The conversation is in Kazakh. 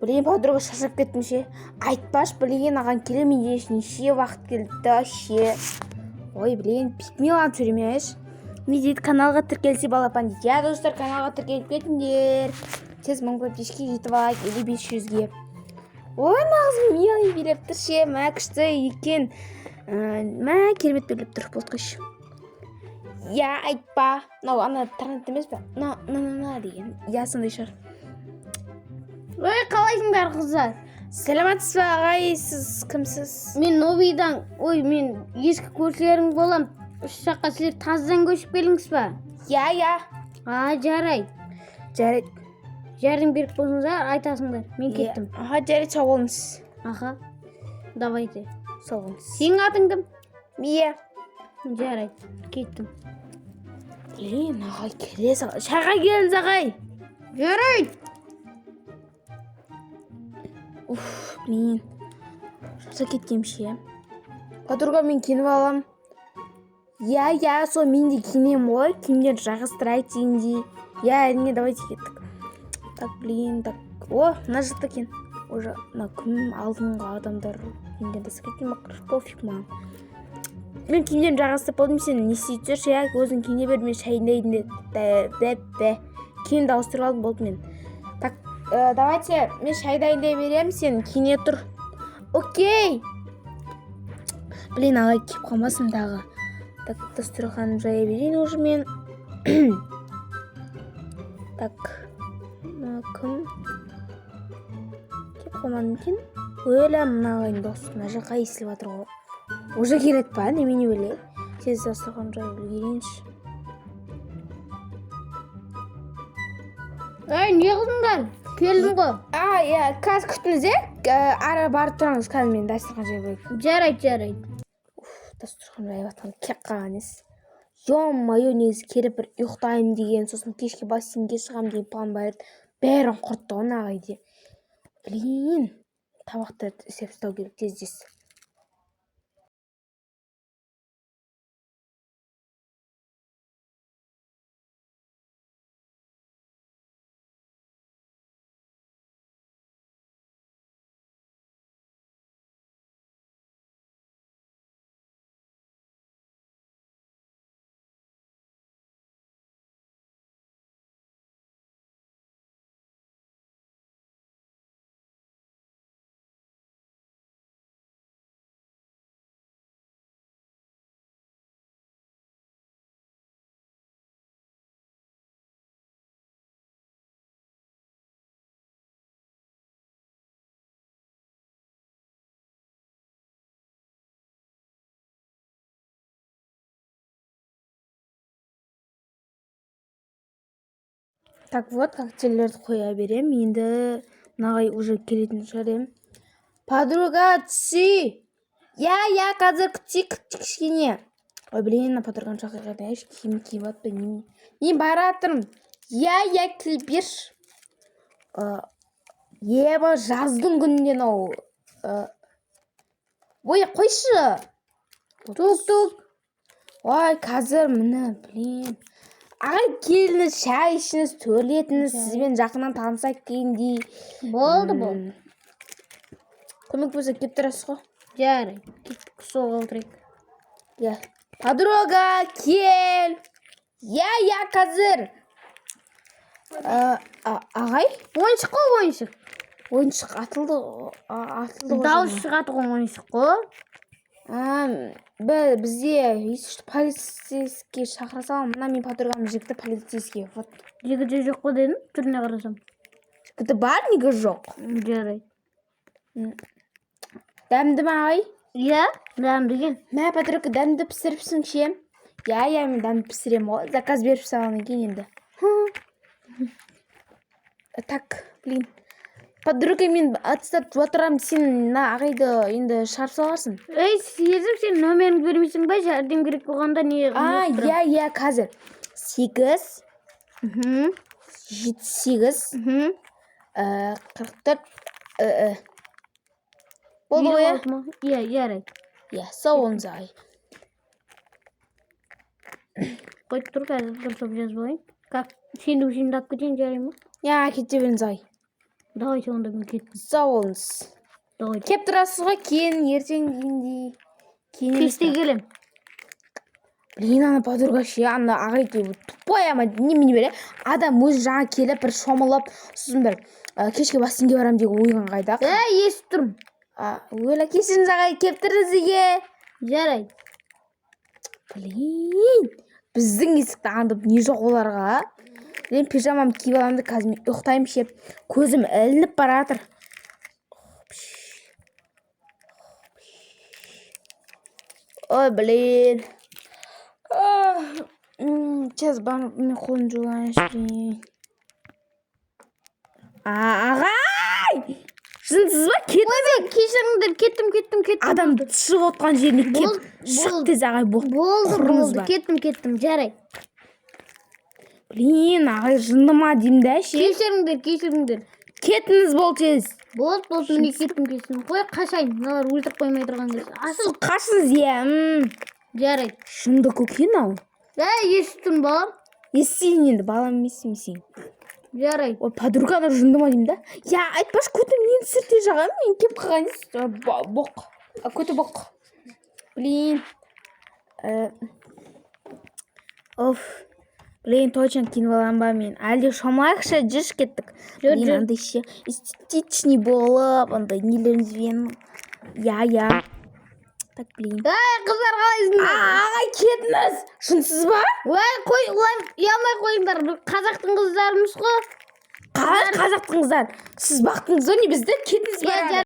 Блин, подруга шаршап кеттім ше. Айтпаш, блин, аған келемін дешін. Неше уақыт келді ше. Ой, блин, пикмелан сөйлемеш. Не дейді, каналға тіркелсе балапан дейді. Я, достар, каналға тіркеліп кетіңдер. Тез 1000 подписчикке жетіп алайық, или 500-ге. Ой, нағыз милый билеп тұр ше. Мә күшті екен. Мә керемет билеп тұр. Болды қойшы. Я, айтпа. Ана торрент емес пе? Деген. Я, сондай шығар. Ой, қалайсыңдар қыздар? Сәлематсыз ба ағай, сіз кімсіз? Мен Новидан, мен ескі көршілерің болам. Үш жаққа сілер таздан көшіп келіңіз ба? Я. Жарайды. Жарайды. Жәрдем беріп болсаңыздар, айтасыңдар. Мен кеттім. Жарайды, сау болыңыз. Давайте. Сау болыңыз. Сенің атың кім? Мия. Жарайды, кеттім. Блин, ағай келесі. Шайға келіңіз ағай. Жарайды. Блин. Шарша кеткем ше. Подруга, мен киініп алам. Я, сол мен де киінем ғой. Киімдер жағыстырайық дегендей. Я, әрине, давайте кеттік. Так, блин, так. О, мына жақта екен. Уже мына кім алдыңғы адамдар киімден тастап кеткен ма? Пофиг маған. Мен киімдерін жағыстырып болдым, сен не істей жүрші, я? Өзің киіне бер, мен шайындайын де. Киімді ауыстырып алдым, болды мен. Так, давайте мен шайдайындай берем, сен киіне тұр. Окей. Блин, ағай кеп қалмасын дағы. Так, дастарханын жая берейін уже мен. Так, кім кеп қалмадым екен? Өлі мына ағайын досы, мына жаққа естіліп жатыр ғой. Уже келеді па, немене өле? Тез дастарханын жая берейінші. Не қылдыңдар? Келдің ғой. Қазір күтіңіз, ара барып тұраңыз, қазір мен дастархан жай берейін. Жарайды. Дастархан жайып жатқан кек қалған ес. Ё-моё, негізі келіп бір ұйықтайын деген, сосын кешке бассейнге шығам деген план бар еді. Бәрін құртты ғой ағайде. Блин, табақты істеп тастау керек тез. Так, вот, коктейлерді қоя берем. Енді нағай уже келетін шығарем. Подруга, түсі! Я, қазір күтсек кішкене. Ой, блин, подруганы шақырғанда киім киіп атпай неме. Мен баратырмын. Я, келіп берші. Еба, жаздың күнінен ау. Ой, қойшы. Тук. Ой, қазір міне, блин. Ағай келіңіз, шай ішіңіз, төрлетіңіз, сізбен жақыннан танысайық дегендей. Болды. Көмек болса кеп тұрасыз ғой. Жарайды, кеттік соға отырайық. Я. Подруга, кел. Я, қазір. Ағай? Ойыншық қой, ойыншық. Ойыншық атылды. Дауыс шығады ғой ойыншық қой. Бізде полицейский шақыра салам. Мына мен подругам жігіті полицейский. Жігіті жоқ қой дедім, түріне қарасам. Жігіті бар, неге жоқ? Жарайды. Дәмді ма ағай? Я, дәмді екен. Мә, подруга, дәмді пісіріпсің ше? Я, мен дәмді пісірем ғой. Заказ беріп салған екен енді. Так, блин. Подруга, мен отстап отырам, сен ағайды енді шығарып саларсың. Сезім, сен номеріңді бермейсің ба? Жәрдем керек болғанда не? Я, қазір. 8 78 44 болды ғой, я? Ярайды. Я, сау болыңыз ағай. Қойып тұр, қазір дұрыстап жазып алайын. Сенді алып кетейін, жарай ма? Я, кете беріңіз ағай. Давайте онда мен кеттім. сау болыңыз. Давайте. Кеп тұрасыз ғой, кейін ертең дейін Кеште келем. Блин, ана подруга ше, ана ағайке тупой, ама немене бере. Адам өзі жаңа келіп, бір шомылып, сосын бір кешке бассейнге барам деген ойған қайда. Естіп тұрмын. Өлі кешін ағай кептірді сізге. Жарайды. Блин, біздің есікті аңдып не жоқ оларға. Мен пижамам киіп аламды, қазір мен ұйықтаймын ше. Көзім ілініп бара жатыр. Ой, блин. Сейчас мен қолын жуайыншы. Ағай! Шынсыз ба? Кешіріңдер, кеттім. Адам шығып отқан жеріне кеп. Шық тез ағай, Болды. Кеттім, жарайды. Блин, ағай жынды ма деймін да ше. Кешіріңдер. Кетіңіз бол тез. Болды, мен кеттім. Қой, қашайын. Мыналар өлтіріп қоймай тұрған кез. Асыл. Қашсыз, Жарайды. Шынды көкен ау. Естіп тұрмын, балам. Естейін енді, балам емесің. Жарайды. Ой, подруганы жынды ма деймін да. Я, айтпаш, көті мен сірте жағам, мен кеп қағаныз. Боқ. Көті боқ. Блин. Блин, точно киініп алам ба мен. Әлде шомайықшы, жеш кеттік. Блин, андай ше, эстетичный болып, андай нелеріңізбен. Я. Так, блин. Қыздар қалайсыңдар? Ағай, кетіңіз. Шынсыз ба? Қой, ұялмай қойыңдар. Қазақтың қыздарымыз ғой. Қалай қазақтың қыздар? Сіз бақтыңыз ғой, не бізді кетіңіз ба?